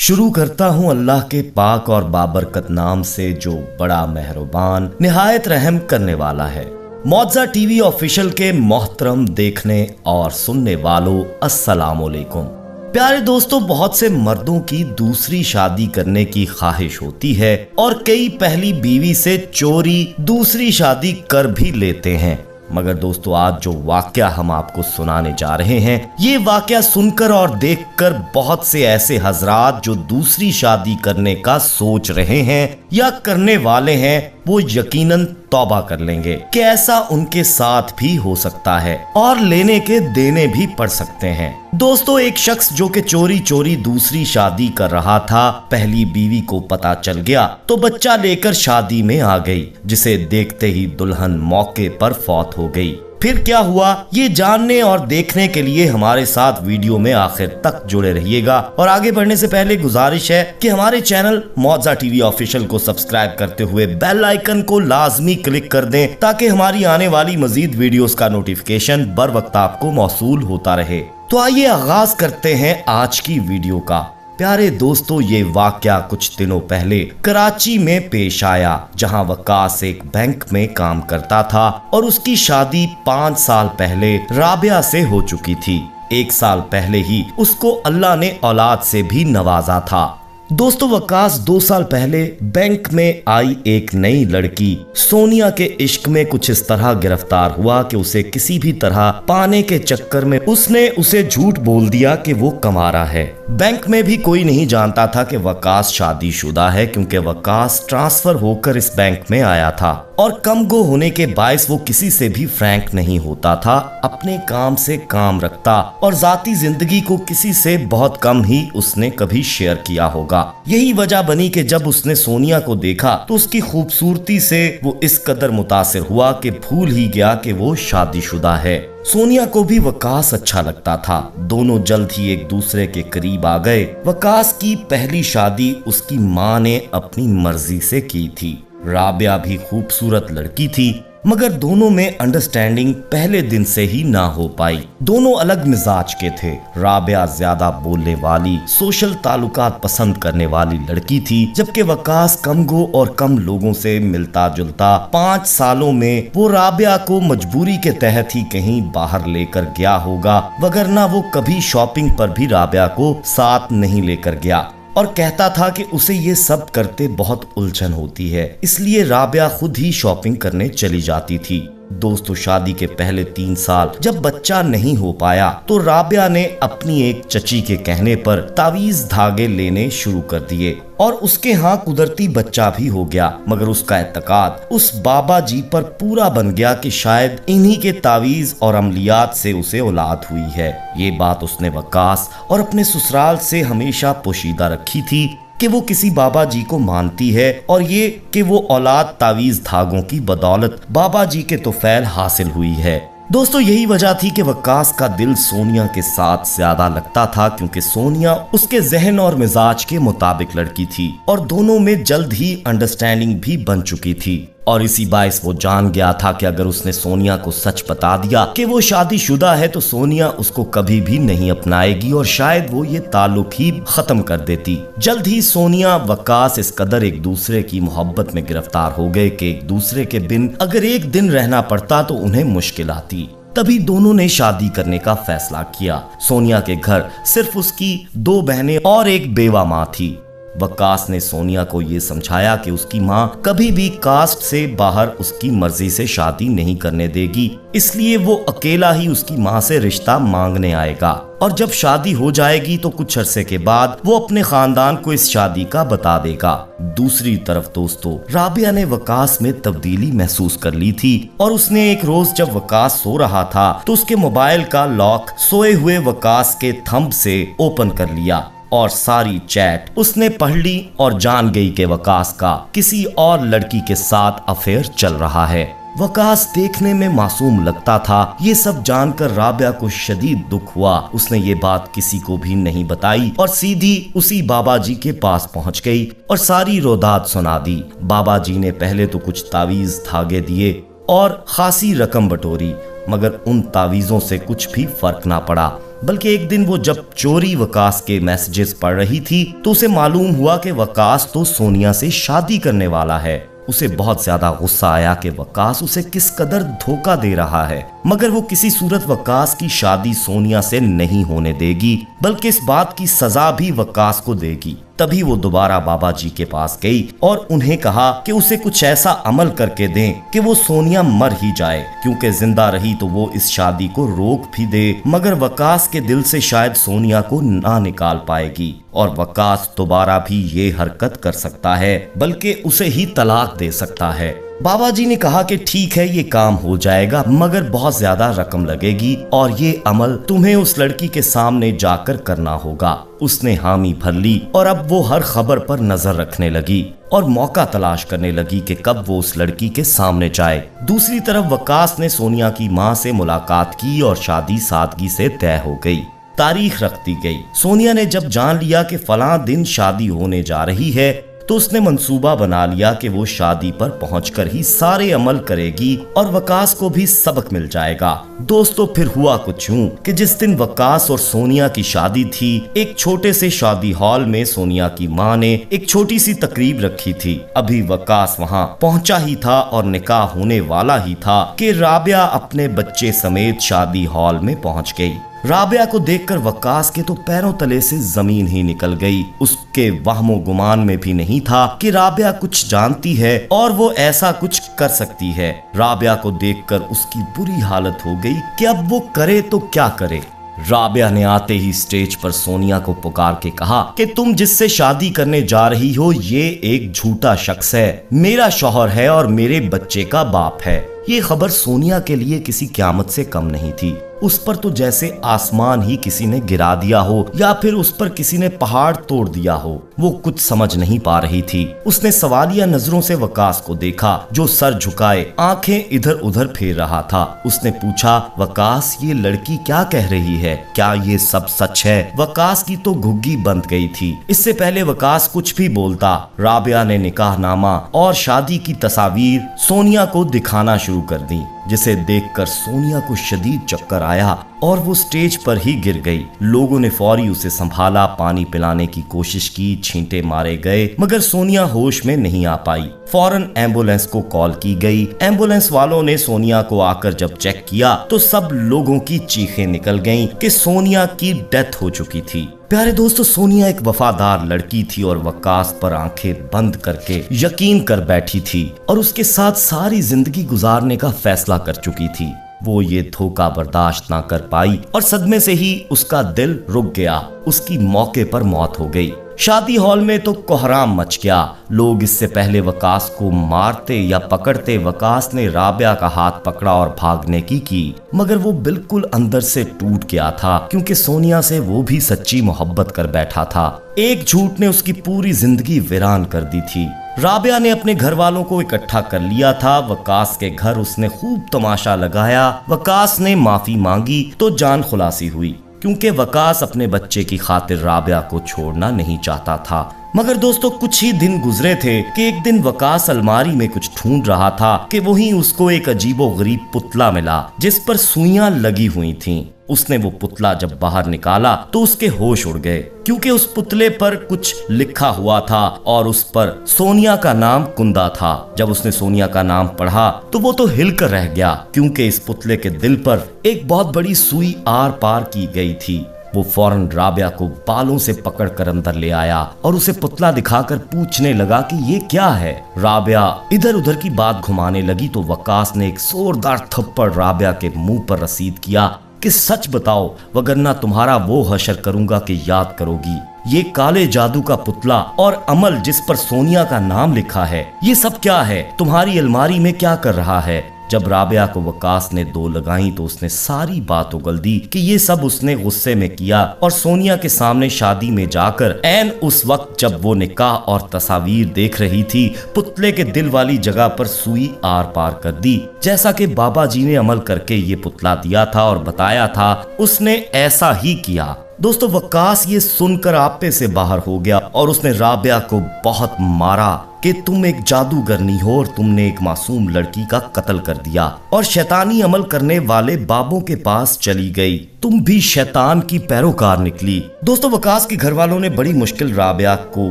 शुरू करता हूँ अल्लाह के पाक और बाबरकत नाम से जो बड़ा मेहरबान निहायत रहम करने वाला है। मौजा टीवी ऑफिशियल के मोहतरम देखने और सुनने वालों अस्सलामुअलैकुम। प्यारे दोस्तों, बहुत से मर्दों की दूसरी शादी करने की ख्वाहिश होती है और कई पहली बीवी से चोरी दूसरी शादी कर भी लेते हैं। मगर दोस्तों, आज जो वाकया हम आपको सुनाने जा रहे हैं, ये वाकया सुनकर और देखकर बहुत से ऐसे हजरात जो दूसरी शादी करने का सोच रहे हैं या करने वाले हैं, वो यकीनन तौबा कर लेंगे कि ऐसा उनके साथ भी हो सकता है और लेने के देने भी पड़ सकते हैं। दोस्तों, एक शख्स जो कि चोरी चोरी दूसरी शादी कर रहा था, पहली बीवी को पता चल गया तो बच्चा लेकर शादी में आ गई, जिसे देखते ही दुल्हन मौके पर फौत हो गई। फिर क्या हुआ, ये जानने और देखने के लिए हमारे साथ वीडियो में आखिर तक जुड़े रहिएगा। और आगे बढ़ने से पहले गुजारिश है कि हमारे चैनल मौजा टीवी ऑफिशियल को सब्सक्राइब करते हुए बेल आइकन को लाजमी क्लिक कर दें, ताकि हमारी आने वाली मजीद वीडियोस का नोटिफिकेशन बर वक्त आपको मौसूल होता रहे। तो आइए आगाज करते हैं आज की वीडियो का। प्यारे दोस्तों, ये वाकया कुछ दिनों पहले कराची में पेश आया, जहां वकास एक बैंक में काम करता था और उसकी शादी 5 साल पहले राबिया से हो चुकी थी। 1 साल पहले ही उसको अल्लाह ने औलाद से भी नवाजा था। दोस्तों, वकास 2 साल पहले बैंक में आई एक नई लड़की सोनिया के इश्क में कुछ इस तरह गिरफ्तार हुआ कि उसे किसी भी तरह पाने के चक्कर में उसने उसे झूठ बोल दिया कि वो कमारा है। बैंक में भी कोई नहीं जानता था कि वकास शादीशुदा है, क्योंकि वकास ट्रांसफर होकर इस बैंक में आया था और कम गो होने के बायस वो किसी से भी फ्रैंक नहीं होता था, अपने काम से काम रखता और जाती जिंदगी को किसी से बहुत कम ही उसने कभी शेयर किया होगा। यही वजह बनी कि जब उसने सोनिया को देखा तो उसकी खूबसूरती से वो इस कदर मुतासिर हुआ कि भूल ही गया कि वो शादीशुदा है। सोनिया को भी वकास अच्छा लगता था। दोनों जल्द ही एक दूसरे के करीब आ गए। वकास की पहली शादी उसकी माँ ने अपनी मर्जी से की थी। राबिया भी खूबसूरत लड़की थी, मगर दोनों में अंडरस्टैंडिंग पहले दिन से ही ना हो पाई। दोनों अलग मिजाज के थे। राबिया ज्यादा बोलने वाली, सोशल ताल्लुकात पसंद करने वाली लड़की थी, जबकि वकास कम गो और कम लोगों से मिलता जुलता। 5 सालों में वो राबिया को मजबूरी के तहत ही कहीं बाहर लेकर गया होगा, वगरना वो कभी शॉपिंग पर भी राबिया को साथ नहीं लेकर गया और कहता था कि उसे ये सब करते बहुत उलझन होती है, इसलिए राबिया खुद ही शॉपिंग करने चली जाती थी। दोस्तों, शादी के पहले 3 साल जब बच्चा नहीं हो पाया तो राबिया ने अपनी एक चची के कहने पर तावीज धागे लेने शुरू कर दिए और उसके यहाँ कुदरती बच्चा भी हो गया। मगर उसका एतकाद उस बाबा जी पर पूरा बन गया कि शायद इन्हीं के तावीज और अमलियात से उसे औलाद हुई है। ये बात उसने वकास और अपने ससुराल से हमेशा पोशीदा रखी थी कि वो किसी बाबा जी को मानती है और ये कि वो औलाद तावीज धागों की बदौलत बाबा जी के तोफैल हासिल हुई है। दोस्तों, यही वजह थी कि वकास का दिल सोनिया के साथ ज्यादा लगता था, क्योंकि सोनिया उसके जहन और मिजाज के मुताबिक लड़की थी और दोनों में जल्द ही अंडरस्टैंडिंग भी बन चुकी थी। और इसी बायस वो जान गया था कि अगर उसने सोनिया को सच बता दिया कि वो शादीशुदा है तो सोनिया उसको कभी भी नहीं अपनाएगी और शायद वो ये ताल्लुक ही खत्म कर देती। जल्द ही सोनिया वकास इस कदर एक दूसरे की मोहब्बत में गिरफ्तार हो गए कि एक दूसरे के बिन अगर एक दिन रहना पड़ता तो उन्हें मुश्किल आती। तभी दोनों ने शादी करने का फैसला किया। सोनिया के घर सिर्फ उसकी 2 बहनें और एक बेवा माँ थी। वकास ने सोनिया को ये समझाया कि उसकी माँ कभी भी कास्ट से बाहर उसकी मर्जी से शादी नहीं करने देगी, इसलिए वो अकेला ही उसकी माँ से रिश्ता मांगने आएगा और जब शादी हो जाएगी तो कुछ अरसे के बाद वो अपने खानदान को इस शादी का बता देगा। दूसरी तरफ दोस्तों, राबिया ने वकास में तब्दीली महसूस कर ली थी और उसने एक रोज जब वकास सो रहा था तो उसके मोबाइल का लॉक सोए हुए वकास के थंब से ओपन कर लिया और सारी चैट उसने पढ़ ली और जान गई कि वकास का किसी और लड़की के साथ अफेयर चल रहा है। वकास देखने में मासूम लगता था। ये सब जानकर राबिया को शदीद दुख हुआ। उसने ये बात किसी को भी नहीं बताई और सीधी उसी बाबा जी के पास पहुंच गई और सारी रोदात सुना दी। बाबा जी ने पहले तो कुछ तावीज धागे दिए और खासी रकम बटोरी। मगर उन तावीज़ों से कुछ भी फर्क ना पड़ा। बल्कि एक दिन वो जब चोरी वकास के मैसेजेस पढ़ रही थी तो उसे मालूम हुआ कि वकास तो सोनिया से शादी करने वाला है। उसे बहुत ज्यादा गुस्सा आया कि वकास उसे किस कदर धोखा दे रहा है, मगर वो किसी सूरत वकास की शादी सोनिया से नहीं होने देगी, बल्कि इस बात की सजा भी वकास को देगी। तभी वो दोबारा बाबा जी के पास गई और उन्हें कहा कि उसे कुछ ऐसा अमल करके दें कि वो सोनिया मर ही जाए, क्योंकि जिंदा रही तो वो इस शादी को रोक भी दे, मगर वकास के दिल से शायद सोनिया को ना निकाल पाएगी और वकास दोबारा भी ये हरकत कर सकता है, बल्कि उसे ही तलाक दे सकता है। बाबा जी ने कहा कि ठीक है, ये काम हो जाएगा, मगर बहुत ज्यादा रकम लगेगी और ये अमल तुम्हें उस लड़की के सामने जाकर करना होगा। उसने हामी भर ली और अब वो हर खबर पर नजर रखने लगी और मौका तलाश करने लगी कि कब वो उस लड़की के सामने जाए। दूसरी तरफ वकास ने सोनिया की माँ से मुलाकात की और शादी सादगी से तय हो गई। तारीख रख दी गई। सोनिया ने जब जान लिया कि फलां दिन शादी होने जा रही है तो उसने मंसूबा बना लिया कि वो शादी पर पहुंचकर ही सारे अमल करेगी और वकास को भी सबक मिल जाएगा। दोस्तों, फिर हुआ कुछ यूं कि जिस दिन वकास और सोनिया की शादी थी, एक छोटे से शादी हॉल में सोनिया की माँ ने एक छोटी सी तकरीब रखी थी। अभी वकास वहाँ पहुंचा ही था और निकाह होने वाला ही था कि राबिया अपने बच्चे समेत शादी हॉल में पहुंच गई। राबिया को देखकर वकास के तो पैरों तले से जमीन ही निकल गई। उसके वहमो गुमान में भी नहीं था कि राबिया कुछ जानती है और वो ऐसा कुछ कर सकती है। राबिया को देखकर उसकी बुरी हालत हो गई कि अब वो करे तो क्या करे। राबिया ने आते ही स्टेज पर सोनिया को पुकार के कहा कि तुम जिससे शादी करने जा रही हो ये एक झूठा शख्स है, मेरा शौहर है और मेरे बच्चे का बाप है। ये खबर सोनिया के लिए किसी क़यामत से कम नहीं थी। उस पर तो जैसे आसमान ही किसी ने गिरा दिया हो या फिर उस पर किसी ने पहाड़ तोड़ दिया हो। वो कुछ समझ नहीं पा रही थी। उसने सवालिया नजरों से वकास को देखा जो सर झुकाए आंखें इधर उधर फेर रहा था। उसने पूछा, वकास ये लड़की क्या कह रही है, क्या ये सब सच है? वकास की तो घुग्गी बंद गई थी। इससे पहले वकास कुछ भी बोलता, राबिया ने निकाहनामा और शादी की तस्वीर सोनिया को दिखाना शुरू कर दी, जिसे देखकर सोनिया को शदीद चक्कर आया और वो स्टेज पर ही गिर गई। लोगों ने फौरी उसे संभाला, पानी पिलाने की कोशिश की, छींटे मारे गए, मगर सोनिया होश में नहीं आ पाई। फौरन एम्बुलेंस को कॉल की गई। एम्बुलेंस वालों ने सोनिया को आकर जब चेक किया तो सब लोगों की चीखें निकल गईं कि सोनिया की डेथ हो चुकी थी। प्यारे दोस्तों, सोनिया एक वफादार लड़की थी और वकास पर आंखें बंद करके यकीन कर बैठी थी और उसके साथ सारी जिंदगी गुजारने का फैसला कर चुकी थी। वो ये धोखा बर्दाश्त ना कर पाई और सदमे से ही उसका दिल रुक गया। उसकी मौके पर मौत हो गई। शादी हॉल में तो कोहराम मच गया। लोग इससे पहले वकास को मारते या पकड़ते, वकास ने राबिया का हाथ पकड़ा और भागने की मगर वो बिल्कुल अंदर से टूट गया था, क्योंकि सोनिया से वो भी सच्ची मोहब्बत कर बैठा था। एक झूठ ने उसकी पूरी जिंदगी वीरान कर दी थी। राबिया ने अपने घर वालों को इकट्ठा कर लिया था। वकास के घर उसने खूब तमाशा लगाया। वकास ने माफी मांगी तो जान खुलासी हुई, क्योंकि वकास अपने बच्चे की खातिर राबिया को छोड़ना नहीं चाहता था। मगर दोस्तों, कुछ ही दिन गुजरे थे कि एक दिन वकास अलमारी में कुछ ढूंढ रहा था कि वहीं उसको एक अजीबोगरीब पुतला मिला जिस पर सुइयां लगी हुई थीं। उसने वो पुतला जब बाहर निकाला तो उसके होश उड़ गए, क्योंकि उस पुतले पर कुछ लिखा हुआ था और उस पर सोनिया का नाम कुंदा था। जब उसने सोनिया का नाम पढ़ा तो वो तो हिलकर रह गया, क्योंकि इस पुतले के दिल पर एक बहुत बड़ी सुई आर पार की गई थी। वो फौरन राबिया को बालों से पकड़कर अंदर ले आया और उसे पुतला दिखाकर पूछने लगा कि ये क्या है। राबिया इधर उधर की बात घुमाने लगी तो वकास ने एक जोरदार थप्पड़ राबिया के मुंह पर रसीद किया कि सच बताओ, वगरना तुम्हारा वो हशर करूंगा कि याद करोगी। ये काले जादू का पुतला और अमल जिस पर सोनिया का नाम लिखा है, ये सब क्या है? तुम्हारी अलमारी में क्या कर रहा है? जब राबिया को वकास ने दो लगाई तो उसने सारी बात उगल दी कि ये सब उसने गुस्से में किया और सोनिया के सामने शादी में जाकर ऐन उस वक्त जब वो निकाह और तस्वीर देख रही थी, पुतले के दिल वाली जगह पर सुई आर पार कर दी। जैसा कि बाबा जी ने अमल करके ये पुतला दिया था और बताया था, उसने ऐसा ही किया। दोस्तों वक्कास ये सुनकर आपे से बाहर हो गया और उसने राबिया को बहुत मारा कि तुम एक जादूगरनी हो और तुमने एक मासूम लड़की का कत्ल कर दिया और शैतानी अमल करने वाले बाबों के पास चली गई। तुम भी शैतान की पैरोकार निकली। दोस्तों वक्कास के घर वालों ने बड़ी मुश्किल राबिया को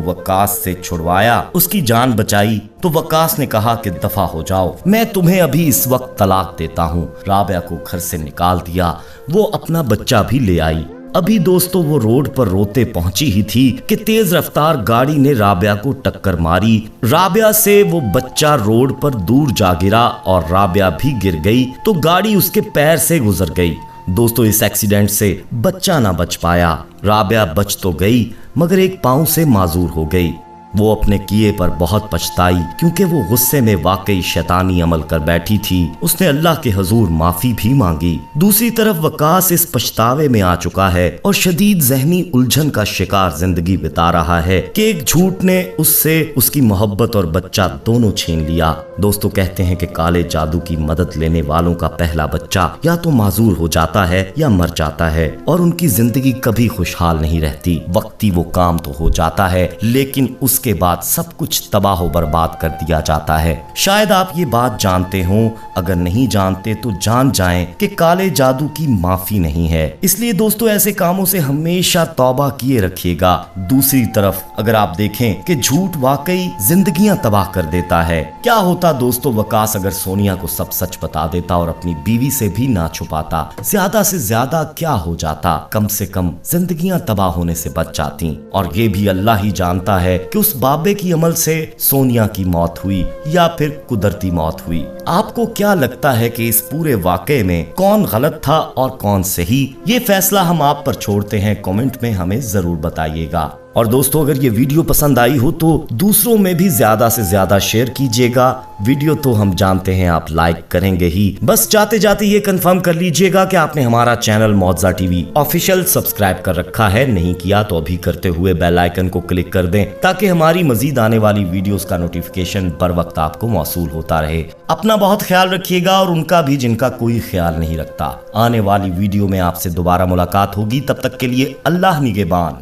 वक्कास से छुड़वाया, उसकी जान बचाई। तो वक्कास ने कहा कि दफा हो जाओ, मैं तुम्हें अभी इस वक्त तलाक देता हूँ। राबिया को घर से निकाल दिया, वो अपना बच्चा भी ले आई। अभी दोस्तों वो रोड पर रोते पहुंची ही थी कि तेज रफ्तार गाड़ी ने राबिया को टक्कर मारी। राबिया से वो बच्चा रोड पर दूर जा गिरा और राबिया भी गिर गई तो गाड़ी उसके पैर से गुजर गई। दोस्तों इस एक्सीडेंट से बच्चा ना बच पाया। राबिया बच तो गई मगर एक पांव से माजूर हो गई। वो अपने किए पर बहुत पछताई क्योंकि वो गुस्से में वाकई शैतानी अमल कर बैठी थी। उसने अल्लाह के हुजूर माफी भी मांगी। दूसरी तरफ वक्कास इस पछतावे में आ चुका है और शदीद जहनी उलझन का शिकार जिंदगी बिता रहा है कि एक झूठ ने उससे उसकी मोहब्बत और बच्चा दोनों छीन लिया। दोस्तों कहते हैं कि काले जादू की मदद लेने वालों का पहला बच्चा या तो माजूर हो जाता है या मर जाता है और उनकी जिंदगी कभी खुशहाल नहीं रहती। वक्ती वो काम तो हो जाता है लेकिन के बाद सब कुछ तबाह बर्बाद कर दिया जाता है। शायद आप ये बात जानते हो, अगर नहीं जानते तो जान जाएं कि काले जादू की माफी नहीं है। इसलिए दोस्तों ऐसे कामों से हमेशा तौबा किए रखिएगा। दूसरी तरफ अगर आप देखें कि झूठ वाकई जिंदगियां तबाह कर देता है। क्या होता दोस्तों वक्कास अगर सोनिया को सब सच बता देता और अपनी बीवी से भी ना छुपाता? ज्यादा से ज्यादा क्या हो जाता? कम से कम जिंदगियां तबाह होने से बच जाती। और ये भी अल्लाह ही जानता है कि उस बाबे की अमल से सोनिया की मौत हुई या फिर कुदरती मौत हुई। आपको क्या लगता है कि इस पूरे वाकये में कौन गलत था और कौन सही? ये फैसला हम आप पर छोड़ते हैं, कमेंट में हमें जरूर बताइएगा। और दोस्तों अगर ये वीडियो पसंद आई हो तो दूसरों में भी ज्यादा से ज्यादा शेयर कीजिएगा। वीडियो तो हम जानते हैं आप लाइक करेंगे ही, बस जाते जाते ये कंफर्म कर लीजिएगा कि आपने हमारा चैनल मौजा टीवी ऑफिशियल सब्सक्राइब कर रखा है। नहीं किया तो अभी करते हुए बेल आइकन को क्लिक कर दें ताकि हमारी मजीद आने वाली वीडियोस का नोटिफिकेशन बर वक्त आपको मौसूल होता रहे। अपना बहुत ख्याल रखिएगा और उनका भी जिनका कोई ख्याल नहीं रखता। आने वाली वीडियो में आपसे दोबारा मुलाकात होगी, तब तक के लिए अल्लाह निगहबान।